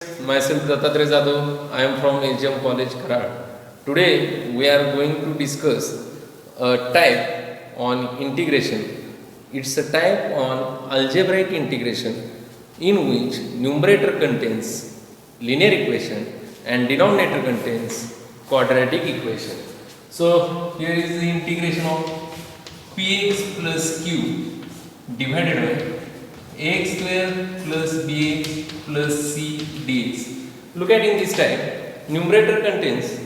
Myself Dattatreya Jadhav. I am from HM College, Karad. Today we are going to discuss a type on integration. It's a type on algebraic integration in which numerator contains linear equation and denominator contains quadratic equation. So here is the integration of px plus q divided by ax square plus bx plus c dx. Look at in this type, numerator contains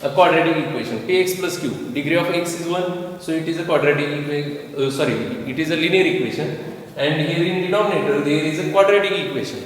a quadratic equation px plus q. Degree of x is 1, so it is a quadratic equation. It is a linear equation. And here in denominator there is a quadratic equation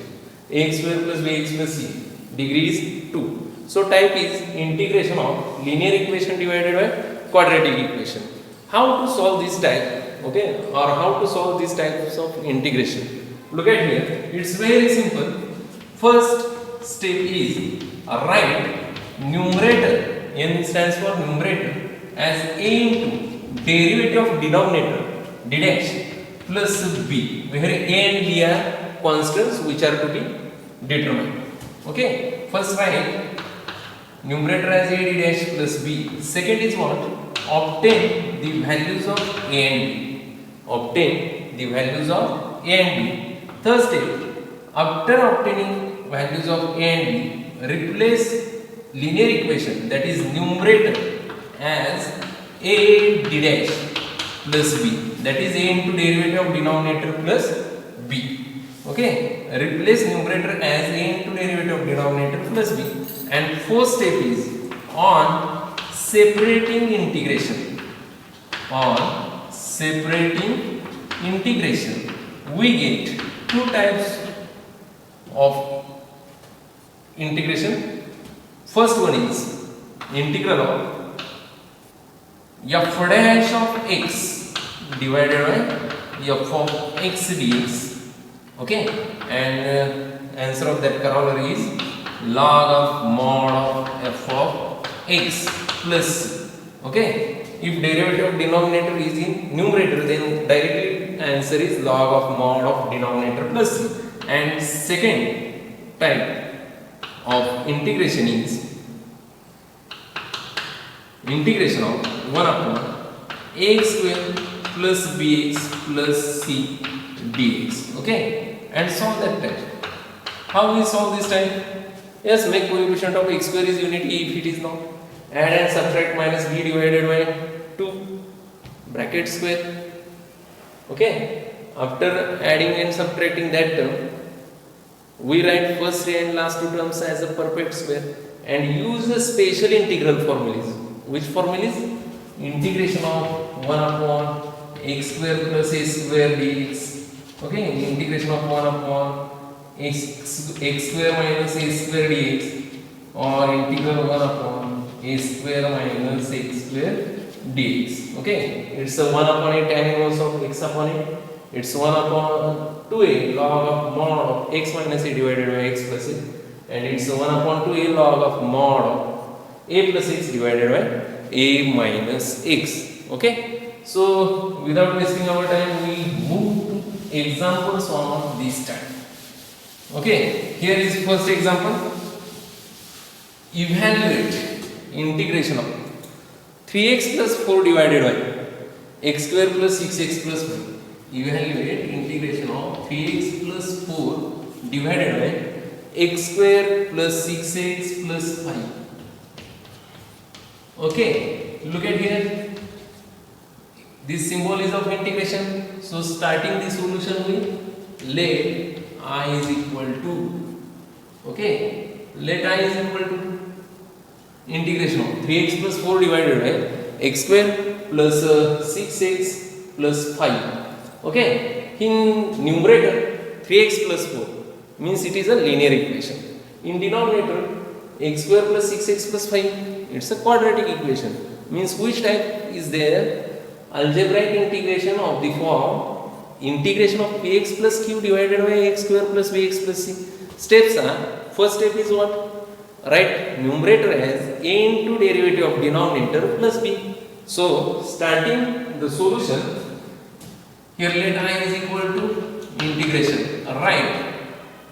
ax square plus bx plus c. Degree is 2. So type is integration of linear equation divided by quadratic equation. How to solve this type? Okay, or how to solve these types of integration? Look at here, it's very simple. First step is write numerator, n stands for numerator, as a into derivative of denominator d dash plus b, where a and b are constants which are to be determined. Okay, first write numerator as a d dash plus b. Second is what? Obtain the values of a and b. Obtain the values of a and b. Third step, after obtaining values of a and b, replace linear equation, that is numerator, as a d dash plus b, that is a into derivative of denominator plus b. Okay, replace numerator as a into derivative of denominator plus b. And fourth step is on separating integration. On separating integration, we get two types of integration. First one is integral of f dash of x divided by f of x dx. Okay, and answer of that corollary is log of mod of f of x plus c. Okay, if derivative of denominator is in numerator, then directly answer is log of mod of denominator plus c. And second type of integration is integration of 1 upon ax square plus bx plus c dx. Okay, and solve that type. How we solve this type? Yes, make coefficient of x square is unity if it is not. Add and subtract minus b divided by 2 bracket square. Okay, after adding and subtracting that term, we write first and last two terms as a perfect square and use the special integral formulas. Which formulas? Integration of 1 upon x square plus a square dx. Okay, integration of 1 upon x square minus a square dx, or integral 1 upon a square minus x square dx. Okay, it's a 1 upon a tan inverse of x upon a. It's 1 upon 2a log of mod of x minus a divided by x plus a, and it's 1 upon 2a log of mod of a plus x divided by a minus x. Okay, so without wasting our time, we move to examples on this type. Okay, here is first example. Evaluate integration of 3x plus 4 divided by x square plus 6x plus 5. Evaluate integration of 3x plus 4 divided by x square plus 6x plus 5. Okay, look at here. This symbol is of integration. So starting the solution with let I is equal to, okay, let I is equal to integration of 3x plus 4 divided by x square plus 6x plus 5. Okay, in numerator 3x plus 4 means it is a linear equation. In denominator x square plus 6x plus 5, it's a quadratic equation. Means which type is there? Algebraic integration of the form integration of px plus q divided by x square plus bx plus c. Steps are, first step is what? Write numerator as a into derivative of denominator plus b. So starting the solution, here let I is equal to integration. Write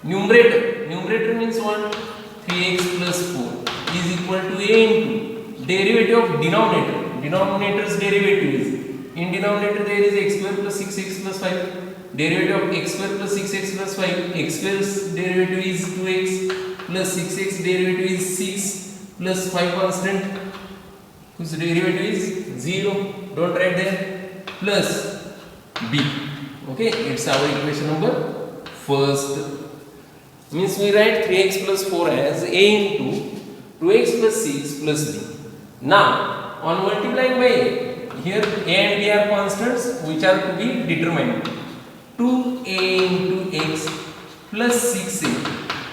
numerator numerator means what? 3x plus 4 is equal to a into derivative of denominator. Denominator's derivative is, in denominator there is x square plus 6x plus 5. Derivative of x square plus 6x plus 5. X square's derivative is 2x plus 6x derivative is 6 plus 5 constant whose derivative is 0. Don't write there. Plus b. Okay, it's our equation number first. Means we write 3x plus 4 as a into 2x plus 6 plus b. Now on multiplying by a, here a and b are constants which are to be determined. 2a into x plus 6a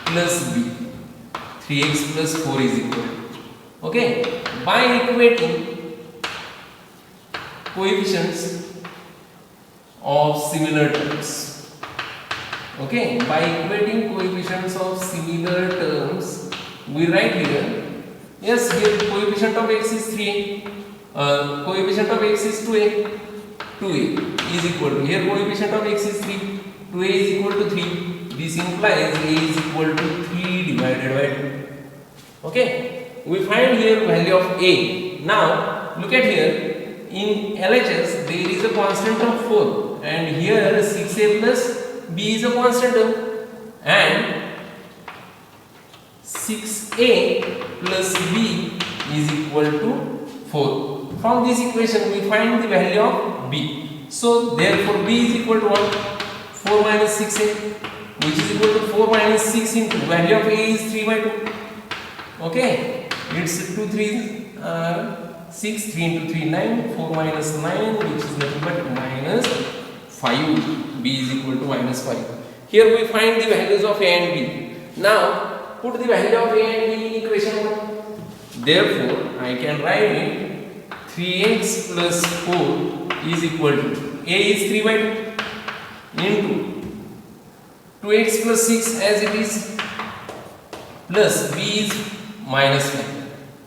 plus b. 3x plus 4 is equal. Okay, by equating coefficients of similar terms. Okay, by equating coefficients of similar terms, we write here, yes, here coefficient of x is 3a, coefficient of x is 2a, 2a is equal to, here coefficient of x is 3, 2a is equal to 3, this implies a is equal to 3 divided by 2. Okay, we find here value of a. Now look at here, in LHS there is a constant of 4 and here 6a plus b is a constant term and 6a plus b is equal to 4. From this equation we find the value of b. So therefore b is equal to what? 4 minus 6a, which is equal to 4 minus 6 into value of a is 3 by 2. Okay, it's 2 3 6, 3 into 3 9, 4 minus 9 which is nothing but minus 5. B is equal to minus 5. Here we find the values of a and b. Now put the value of a and b in equation 1. Therefore I can write it 3x plus 4 is equal to, a is 3 by 2 into 2x plus 6 as it is plus b is minus 5,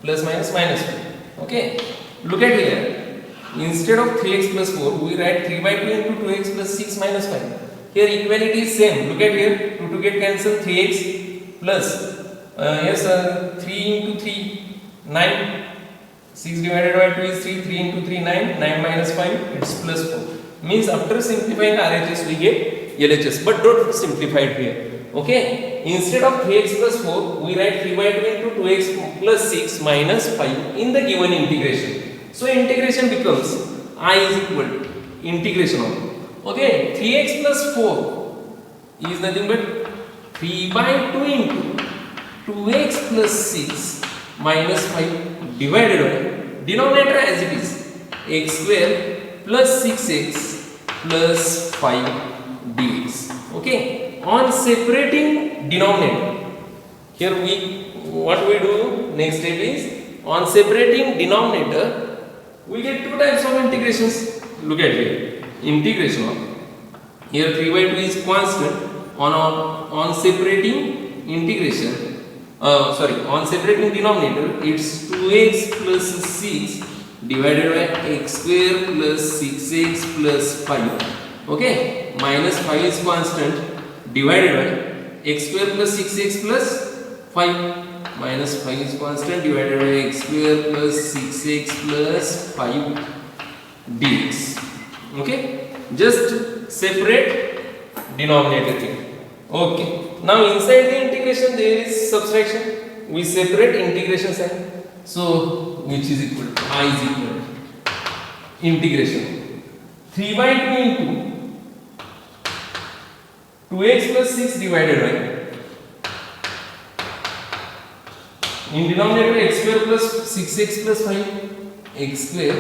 plus minus minus 5. Okay, look at here, instead of 3x plus 4 we write 3 by 2 into 2x plus 6 minus 5. Here equality is same. Look at here, 2 to get cancelled, 3x plus 3 into 3 9, 6 divided by 2 is 3, 3 into 3 9, 9 minus 5 it's plus 4. Means after simplifying RHS we get LHS, but don't simplify it here. Okay, instead of 3x plus 4 we write 3 by 2 into 2x plus 6 minus 5 in the given integration. So integration becomes I is equal to integration of, okay, 3x plus 4 is nothing but 3 by 2 into 2x plus 6 minus 5 divided by denominator as it is x square plus 6x plus 5 dx. Okay, on separating denominator, here we, what we do next step is, on separating denominator we get two types of integrations. Look at here, integration of, here 3 by 2 is constant. On separating integration, on separating denominator it's 2x plus 6 divided by x square plus 6x plus 5. Okay, minus 5 is constant divided by x square plus 6x plus 5, minus 5 is constant divided by x square plus 6x plus 5 dx. Okay, just separate denominator thing. Okay, now inside the integration there is subtraction. We separate integration sign, so which is equal to I is equal to integration 3 by 2 into 2x plus 6 divided by, in denominator x square plus 6x plus 5, x square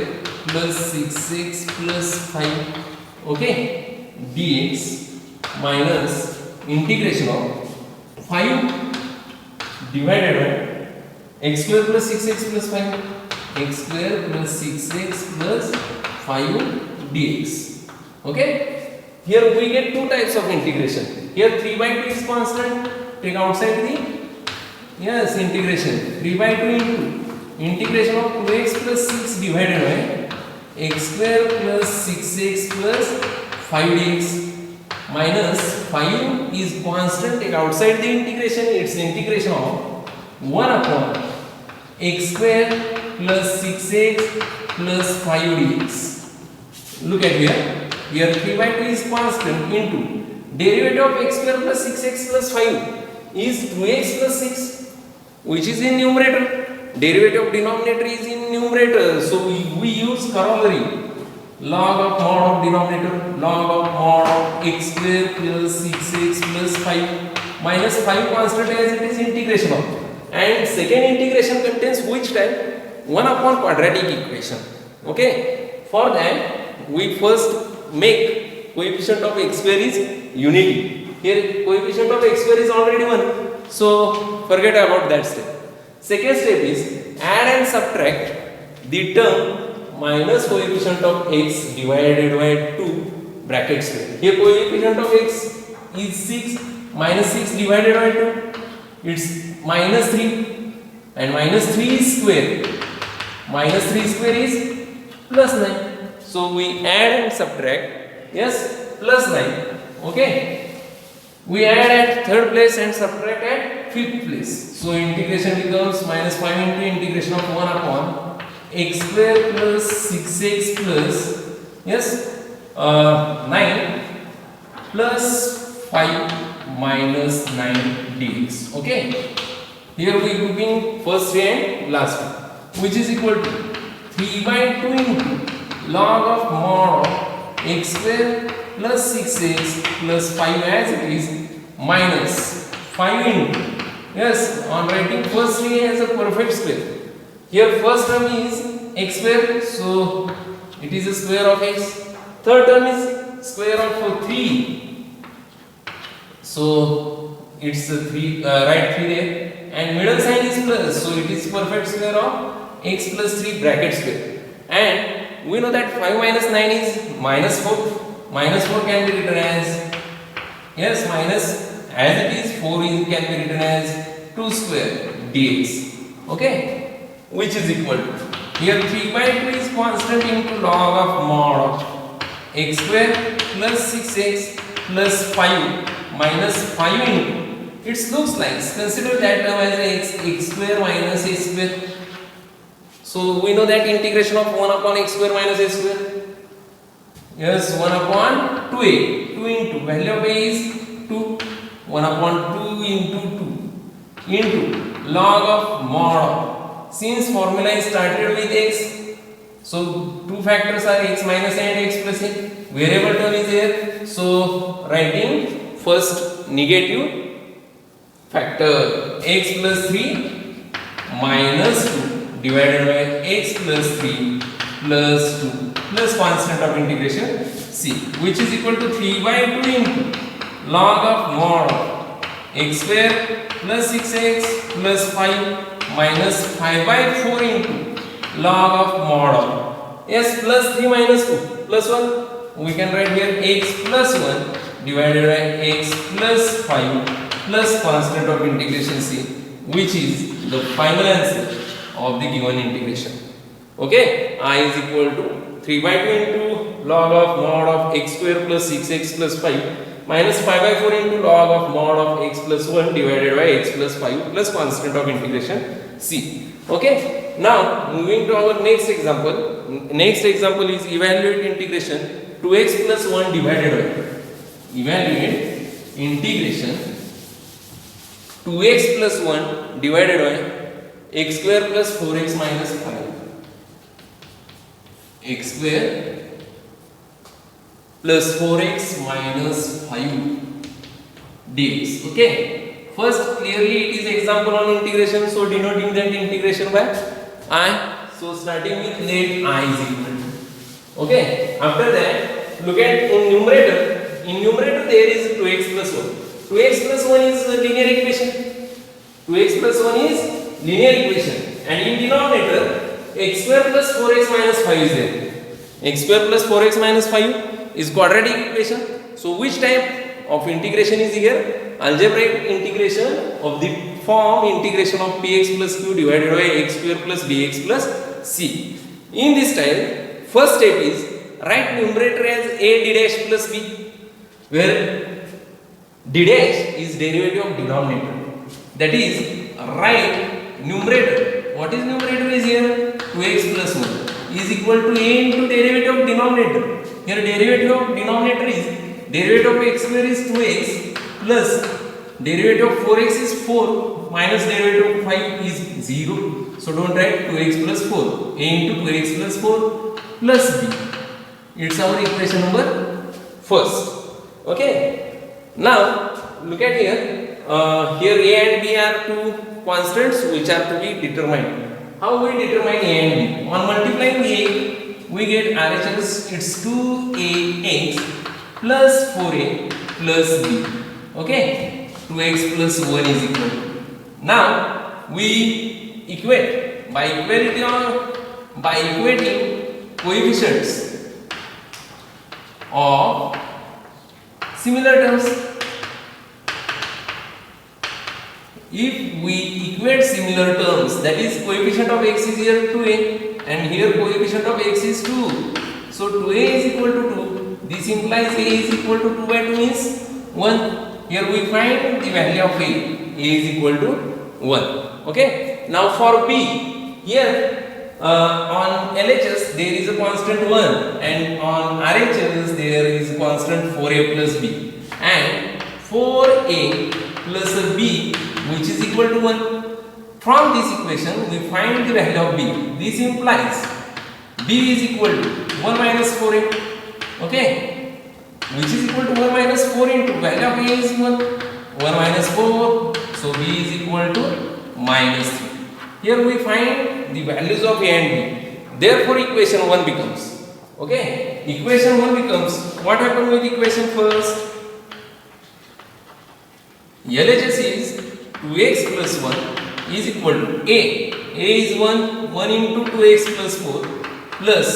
plus 6x plus 5, okay, dx minus integration of 5 divided by x square plus 6x plus 5, x square plus 6x plus 5 dx. Okay, here we get two types of integration. Here 3 by 2 is constant, take outside the, yes, integration 3 by 2 into integration of 2x plus 6 divided by x square plus 6x plus 5 dx. minus 5 is constant. Take outside the integration, it's integration of 1 upon x square plus 6x plus 5 dx. Look at here. Here 3 by 2 is constant into derivative of x square plus 6x plus 5 is 2x plus 6, which is in numerator. Derivative of denominator is in numerator. So we use corollary. Log of mod of denominator, log of mod of x square plus 6x plus 5 minus 5 constant as it is integration of. And second integration contains which type? 1 upon quadratic equation. Okay. For that, we first make coefficient of x square is unity. Here coefficient of x square is already 1. So forget about that step. Second step is add and subtract the term minus coefficient of x divided by 2 bracket square. Here coefficient of x is 6, minus 6 divided by 2, it's minus 3, and minus 3 is square. Minus 3 square is plus 9. So we add and subtract, yes, plus 9. Okay. We add at third place and subtract at fifth place. So integration becomes minus 5 into integration of 1 upon x square plus 6x plus, yes, 9 plus 5 minus 9 dx. Okay. Here we grouping first 3 and last 2, which is equal to 3 by 2 into log of mod of x square plus 6x plus 5 as it is minus 5 into, yes, on writing first 3 as a perfect square. Here first term is x square, so it is a square of x. Third term is square of 3, so it's a 3, write 3 there, and middle sign is plus, so it is perfect square of x plus 3 bracket square. And we know that 5 minus 9 is minus 4. Minus 4 can be written as, yes, minus, as it is 4 is can be written as 2 square dx. Okay, which is equal to, here 3 by 2 is constant into log of mod of x square plus 6x plus 5 minus 5 into, it looks like, consider that term as x square minus a square. So we know that integration of 1 upon x square minus a square, yes, 1 upon 2a, 2 into value of a is 2, 1 upon 2 into 2 into log of mod. Since formula is started with x, so two factors are x minus and x plus a. Variable term is there, so writing first negative factor x plus 3 minus 2 divided by x plus 3 plus 2 plus constant of integration c, which is equal to 3 by 2 into log of mod of x square plus 6x plus 5 minus 5 by 4 into log of mod of, yes, plus 3 minus 2 plus 1, we can write here x plus 1 divided by x plus 5 plus constant of integration c, which is the final answer of the given integration. Okay, I is equal to 3 by 2 into log of mod of x square plus 6x plus 5 minus 5 by 4 into log of mod of x plus 1 divided by x plus 5 plus constant of integration c. Okay, now moving to our next example. Next example is evaluate integration 2x plus 1 divided by, evaluate integration 2x plus 1 divided by x square plus 4x minus 5, x square plus 4x minus 5 dx. Okay, first clearly it is example on integration, so denoting that integration by I. So starting with let I is equal to, okay, after that look at in numerator. In numerator there is 2x plus 1. 2x plus 1 is a linear equation. 2x plus 1 is linear equation, and in denominator x square plus 4x minus 5 is there. X square plus 4x minus 5 is quadratic equation. So which type of integration is here? Algebraic integration of the form integration of px plus q divided by x square plus dx plus c. In this style, first step is write numerator as a d dash plus b where d dash is derivative of denominator. That is, write numerator. What is numerator is here? 2x plus 1 is equal to a into derivative of denominator. Here derivative of denominator is derivative of x square is 2x plus derivative of 4x is 4 minus derivative of 5 is 0. So don't write 2x plus 4. A into 2x plus 4 plus b. It's our equation number first. Okay. Now look at here. Here a and b are two constants which are to be determined. How we determine a and b? On multiplying a, we get RHS. It's 2ax plus 4a plus b. Okay. 2x plus 1 is equal to. Now we equate by equating coefficients of similar terms. If we equate similar terms, that is coefficient of x is here 2a and here coefficient of x is 2. So 2a is equal to 2. This implies a is equal to 2 by 2 means 1. Here we find the value of a. A is equal to 1. Okay. Now for b, here on LHS there is a constant 1 and on RHS there is a constant 4a plus b, and 4a plus b which is equal to 1. From this equation we find the value of b. This implies b is equal to 1 minus 4a. Okay, which is equal to 1 minus 4 into value of a is 1. 1 minus 4, so b is equal to minus 3. Here we find the values of a and b. Therefore equation 1 becomes, okay, equation 1 becomes, what happened with equation first? LHS is 2x plus 1 is equal to a. A is 1 into 2x plus 4 plus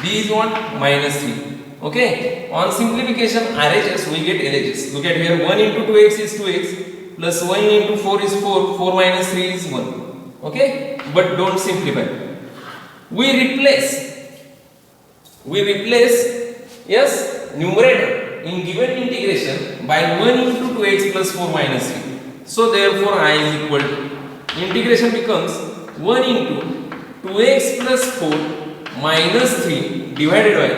b is what? Minus 3. Okay, on simplification RHS we get LHS. Look at here, 1 into 2x is 2x plus 1 into 4 is 4, 4 minus 3 is 1. Okay, but don't simplify. We replace yes, numerator in given integration by 1 into 2x plus 4 minus 3. So therefore I is equal to, integration becomes 1 into 2x plus 4 minus 3 divided by,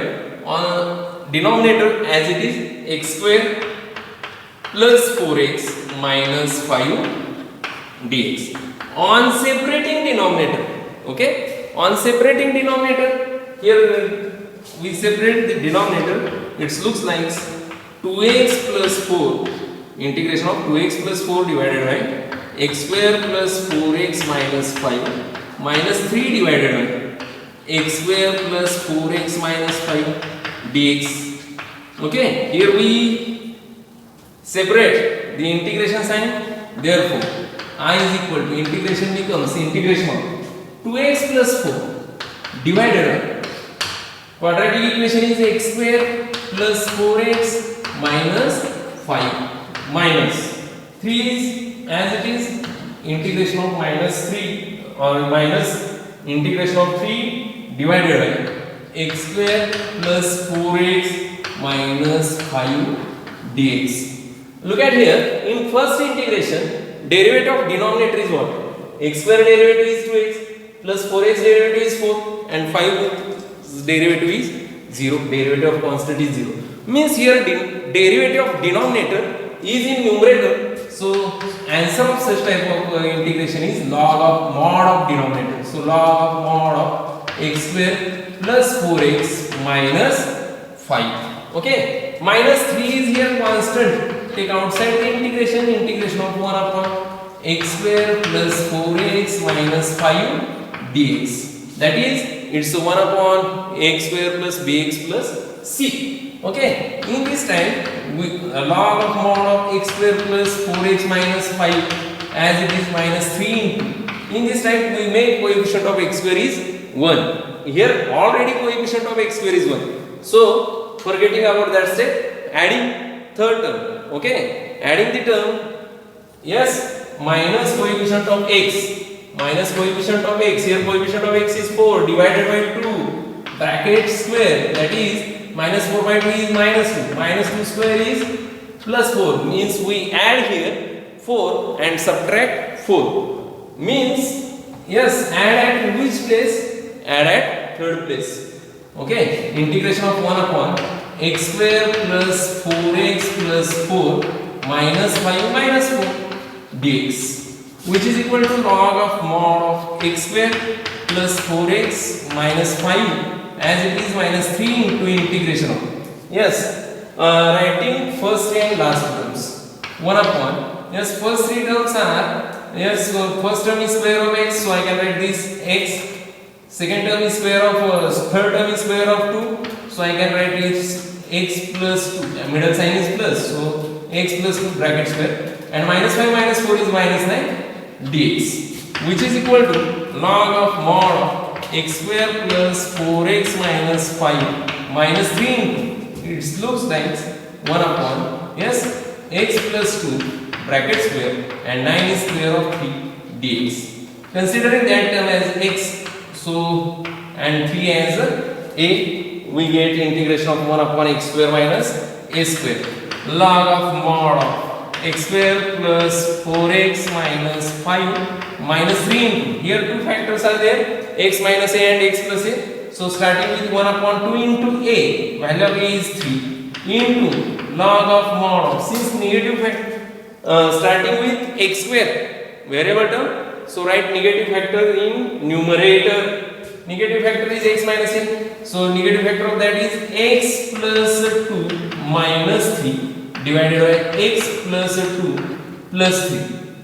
on denominator as it is x square plus 4x minus 5 dx. On separating denominator, okay, on separating denominator, here we separate the denominator. It looks like 2x plus 4, integration of 2x plus 4 divided by x square plus 4x minus 5 minus 3 divided by x square plus 4x minus 5 dx. Okay, here we separate the integration sign. Therefore I is equal to, integration becomes integration of 2x plus 4 divided by, quadratic equation is x square plus 4x minus 5 minus 3 is as it is, integration of minus 3 or minus integration of 3 divided by x square plus 4x minus 5 dx. Look at here, in first integration derivative of denominator is what? X square derivative is 2x plus 4x derivative is 4 and 5 derivative is 0. Derivative of constant is 0. Means here derivative of denominator is in numerator. So answer of such type of integration is log of mod of denominator. So log of mod of x square plus 4x minus 5. Okay, minus 3 is here constant. Take outside the integration, integration of 1 upon x square plus 4x minus 5 dx. That is, it's 1 upon x square plus bx plus c. Okay, in this time we log of mod of x square plus 4x minus 5 as it is minus 3 into, in this time we make coefficient of x square is 1. Here already coefficient of x square is 1. So forgetting about that step, adding third term. Okay, adding the term, yes, minus coefficient of x, minus coefficient of x, here coefficient of x is 4 divided by 2 bracket square, that is minus 4 by 2 is minus 2. Minus 2 square is plus 4. Means we add here 4 and subtract 4. Means, yes, add at which place? Add at third place. Okay, integration of 1 upon x square plus 4x plus 4 minus 5 minus 4 dx, which is equal to log of mod of x square plus 4x minus 5, as it is minus 3 into integration of, yes, writing first and last terms. 1 upon, yes, first three terms are, yes, so first term is square of x, so I can write this x. Second term is square of, third term is square of 2, so I can write this x plus 2, middle sign is plus, so x plus 2 bracket square, and minus 5 minus 4 is minus 9 dx, which is equal to log of mod of x square plus 4x minus 5 minus 3 into, it looks like 1 upon, yes, x plus 2 bracket square and 9 is square of 3 dx. Considering that term as x, so and 3 as a, we get integration of 1 upon x square minus a square. Log of mod of x square plus 4x minus 5 minus 3 into, here two factors are there, x minus a and x plus a. So starting with 1 upon 2 into a, value of a is 3, into log of mod of, since negative factor, starting with x square, variable term, so write negative factor in numerator. Negative factor is x minus a, so negative factor of that is x plus 2 minus 3 divided by x plus 2 plus 3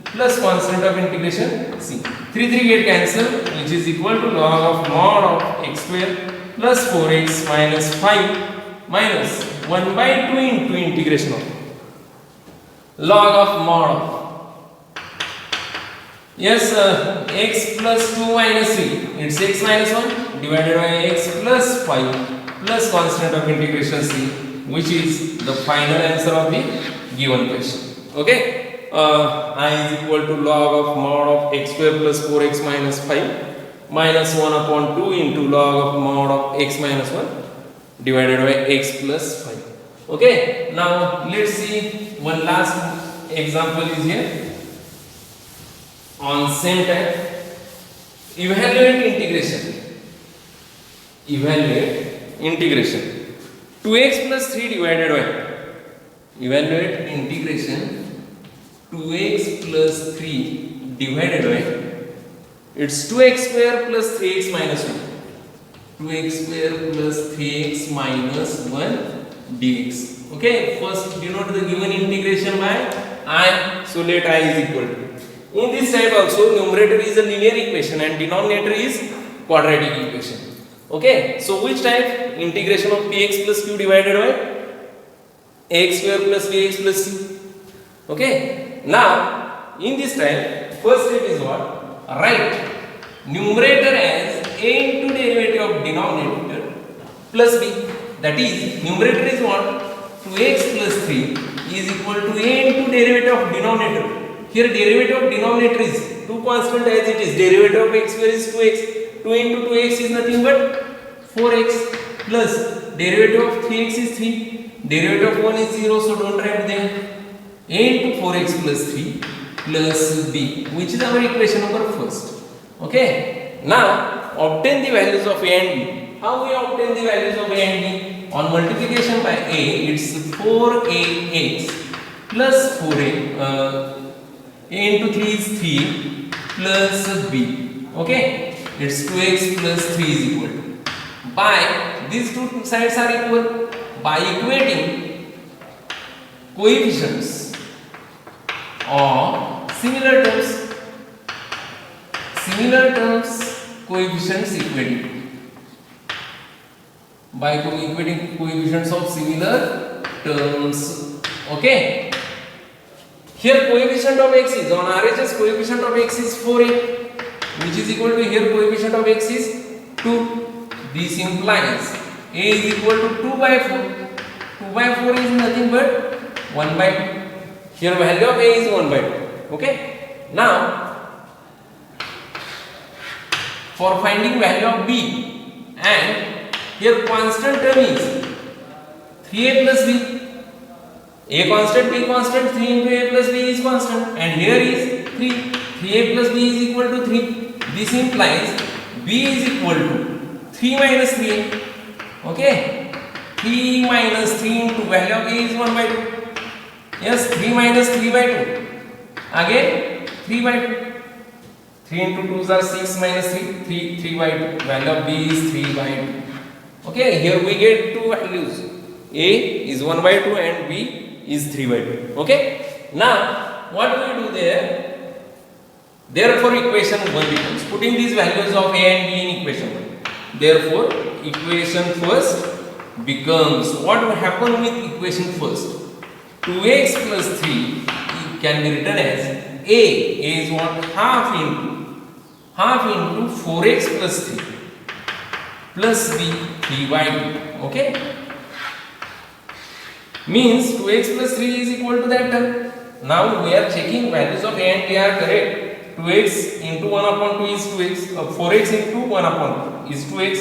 plus constant of integration c. 3 get cancelled, which is equal to log of mod of x square plus 4x minus 5 minus 1 by 2 into integration of log of mod of, yes, x plus 2 minus 3, it's x minus 1 divided by x plus 5 plus constant of integration c, which is the final answer of the given question. Okay, I is equal to log of mod of x square plus 4x minus 5 minus 1 upon 2 into log of mod of x minus 1 divided by x plus 5. Okay, now let's see one last example is here. On same time, evaluate integration. Evaluate integration. 2x plus 3 divided by, evaluate integration 2x plus 3 divided by, it's 2x square plus 3x minus 1. 2x square plus 3x minus 1 dx. Okay, first denote the given integration by I, so let I is equal to. In this type also, numerator is a linear equation and denominator is quadratic equation. Okay, so which type? Integration of px plus q divided by ax square plus bx plus c. Okay, now in this type, first step is what? Write numerator as a into derivative of denominator plus b. That is, numerator is what? 2x plus 3 is equal to a into derivative of denominator. Here derivative of denominator is 2 constant as it is, derivative of x square is 2x, 2 into 2x is nothing but 4x plus derivative of 3x is 3, derivative of 1 is 0, so don't write there. A into 4x plus 3 plus b, which is our equation number first. Okay, now obtain the values of a and b. How we obtain the values of a and b? On multiplication by a, it's 4ax plus 4a, a into 3 is 3 plus b. Okay, it's 2x plus 3 is equal to. By these two sides are equal, by equating coefficients or similar terms, coefficients equating. By equating coefficients of similar terms. Okay. Here coefficient of x is, on RHS coefficient of x is 4a, which is equal to, here coefficient of x is 2. This implies a is equal to 2 by 4. 2 by 4 is nothing but 1 by 2. Here value of a is 1 by 2. Okay. Now, for finding value of b, and here constant term is 3a plus b. A constant, b constant, 3 into a plus b is constant, and here is 3. 3a plus b is equal to 3. This implies b is equal to 3 minus 3a. Okay? 3 minus 3 into value of a is 1 by 2. Yes, 3 minus 3 by 2. Again, 3 by 2. 3 into 2s are 6 minus 3. 3 by 2. Value of b is 3 by 2. Okay, here we get two values. A is 1 by 2 and b is 3 by 2. Okay? Now, what do we do there? Therefore, equation 1 becomes, putting these values of a and b in equation 1. Therefore, equation first becomes, what will happen with equation first? 2x plus 3 can be written as a is what? Half into 4x plus 3 plus b 3 by 2. Okay? Means 2x plus 3 is equal to that term. Now we are checking values of a and b are correct. 2x into 1 upon 2 is 2x. 4x into 1 upon 2 is 2x.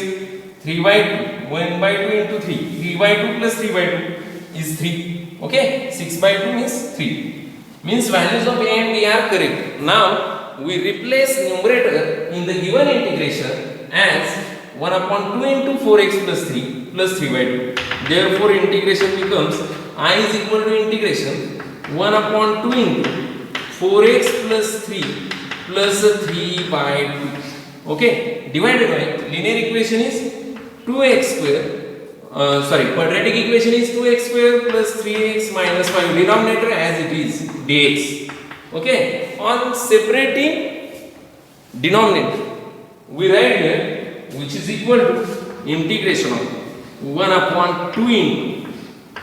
3 by 2. 1 by 2 into 3. 3 by 2 plus 3 by 2 is 3. Okay. 6 by 2 is 3. Means values of a and b are correct. Now we replace numerator in the given integration as 1 upon 2 into 4x plus 3 by 2. Therefore, integration becomes I is equal to integration 1 upon 2 into 4x plus 3 plus 3 by 2. Okay, divided by linear equation is 2x square. Quadratic equation is 2x square plus 3x minus 5. Denominator as it is dx. Okay, on separating denominator, we write here which is equal to integration of 1 upon 2 into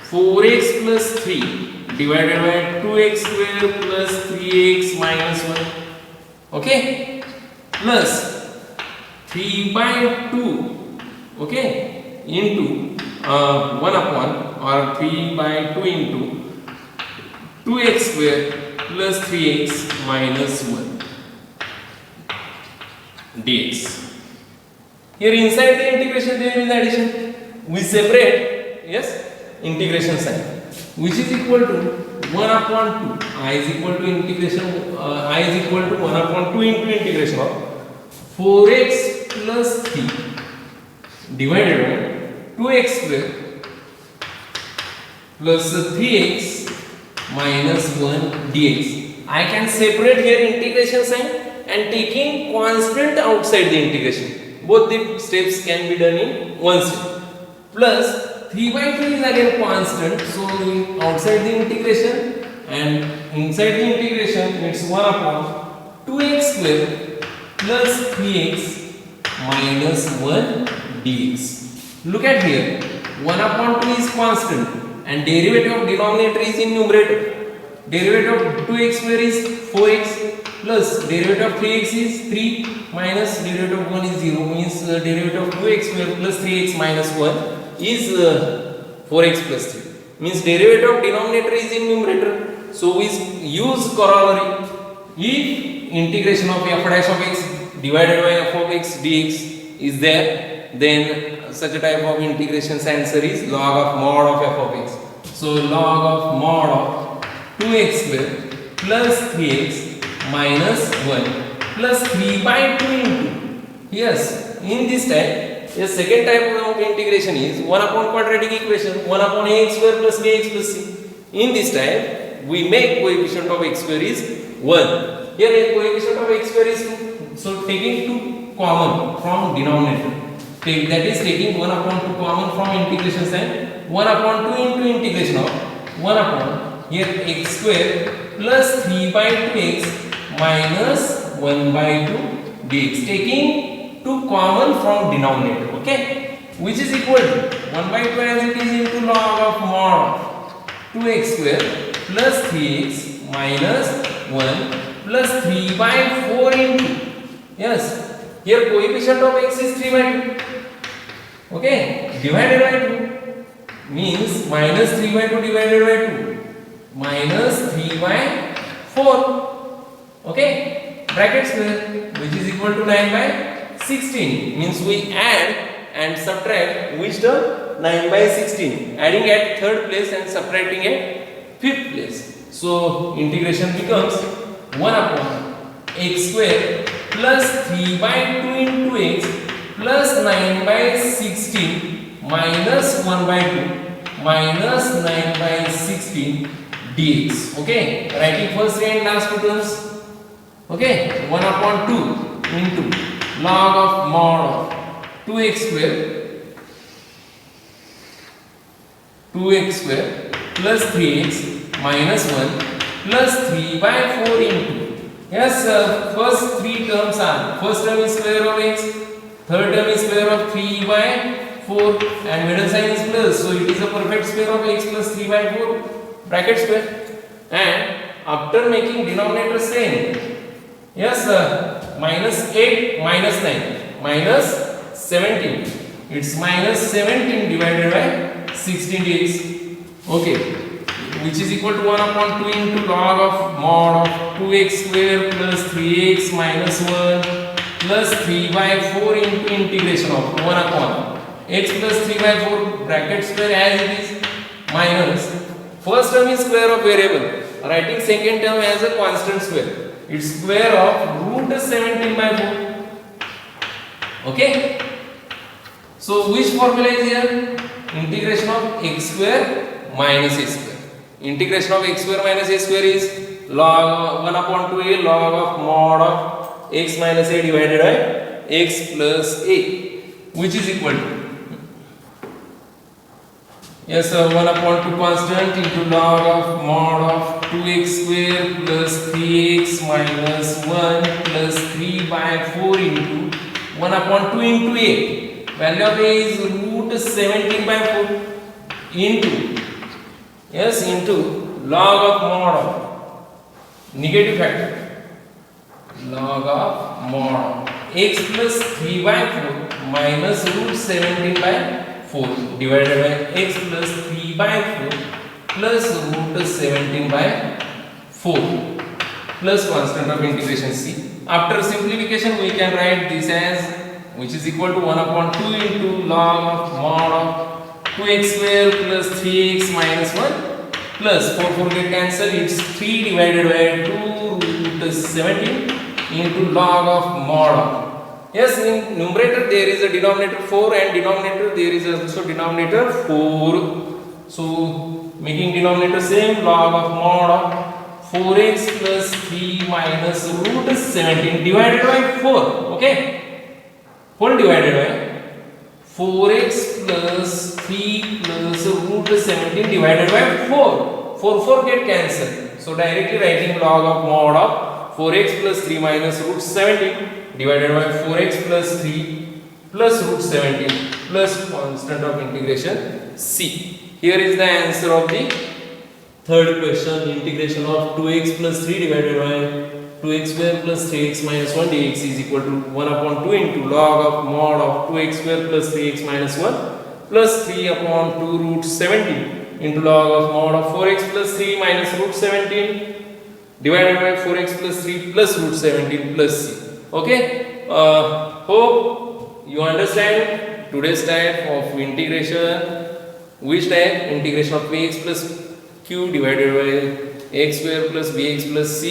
4x plus 3 divided by 2x square plus 3x minus 1. Okay, plus 3 by 2. Okay, into 1 upon or 3 by 2 into 2x square plus 3x minus 1 dx. Here inside the integration there is addition. We separate, yes, integration sign, which is equal to 1 upon 2. I is equal to integration, I is equal to 1 upon 2 into integration of 4x plus 3 divided by 2x square plus 3x minus 1 dx. I can separate here integration sign and taking constant outside the integration. Both the steps can be done in one step. Plus 3 by 2 is again constant, so outside the integration and inside the integration it's 1 upon 2x square plus 3x minus 1 dx. Look at here, 1 upon 2 is constant and derivative of denominator is in numerator. Derivative of 2x square is 4x plus derivative of 3x is 3 minus derivative of 1 is 0, means derivative of 2x square plus 3x minus 1 is 4x plus 3. Means derivative of denominator is in numerator. So we use corollary. If integration of f dash of x divided by f of x dx is there, then such a type of integration's answer is log of mod of f of x. So log of mod of 2x square plus 3x minus 1 plus 3 by 2 into, yes, in this type, the second type of integration is 1 upon quadratic equation, 1 upon ax square plus bx plus c. In this type, we make coefficient of x square is 1. Here a coefficient of x square is 2. So taking 2 common from denominator, that is taking 1 upon 2 common from integration sign, 1 upon 2 into integration of 1 upon here x square plus 3 by 2x minus 1 by 2 dx, taking 2 common from denominator, okay, which is equal to 1 by 2 as it is into log of mod 2x square plus 3x minus 1 plus 3 by 4 into, yes, here coefficient of x is 3 by 2, okay, divided by 2 means minus 3 by 2 divided by 2 minus 3 by 4, okay, bracket square, which is equal to 9 by 16, means we add and subtract which term? 9 by 16, adding at third place and subtracting at fifth place. So integration becomes 1 upon x square plus 3 by 2 into x plus 9 by 16 minus 1 by 2 minus 9 by 16 dx. Okay, writing first and last two terms. Okay, 1 upon 2 into log of mod of 2x square plus 3x minus 1 plus 3 by 4 into, yes, first three terms are, first term is square of x, third term is square of 3 by 4 and middle sign is plus, so it is a perfect square of x plus 3 by 4 bracket square. And after making denominator same, yes, minus 8 minus 9 minus 17, it's minus 17 divided by 16 dx. Okay, which is equal to 1 upon 2 into log of mod of 2x square plus 3x minus 1 plus 3 by 4 into integration of 1 upon x plus 3 by 4 bracket square as it is minus first term is square of variable, writing second term as a constant square, it's square of root 17 by 4. Okay, so which formula is here? Integration of x square minus a square. Integration of x square minus a square is log 1 upon 2a log of mod of x minus a divided by x plus a, which is equal to, yes, 1 upon 2 constant into log of mod of 2x square plus 3x minus 1 plus 3 by 4 into 1 upon 2 into a, value of a is root 17 by 4 into, yes, into log of mod of negative factor, log of mod of x plus 3 by 4 minus root 17 by 4 divided by x plus 3 by 4 plus root 17 by 4 plus constant of integration c. After simplification we can write this as, which is equal to 1 upon 2 into log of mod of 2x square plus 3x minus 1 plus 4 get cancelled, it's 3 divided by 2 root 17 into log of mod of, yes, in numerator there is a denominator 4 and denominator there is also denominator 4, so making denominator same, log of mod of 4x plus 3 minus root 17 divided by 4, okay, whole divided by 4x plus 3 plus root 17 divided by 4, 4 get cancelled, so directly writing log of mod of 4x plus 3 minus root 17 divided by 4x plus 3 plus root 17 plus constant of integration c. Here is the answer of the third question. Integration of 2x plus 3 divided by 2x square plus 3x minus 1 dx is equal to 1 upon 2 into log of mod of 2x square plus 3x minus 1 plus 3 upon 2 root 17 into log of mod of 4x plus 3 minus root 17 divided by 4x plus 3 plus root 17 plus c. Okay, hope you understand today's type of integration. Which type? Integration of px plus q divided by x square plus bx plus c.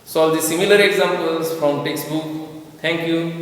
Solve the similar examples from textbook. Thank you.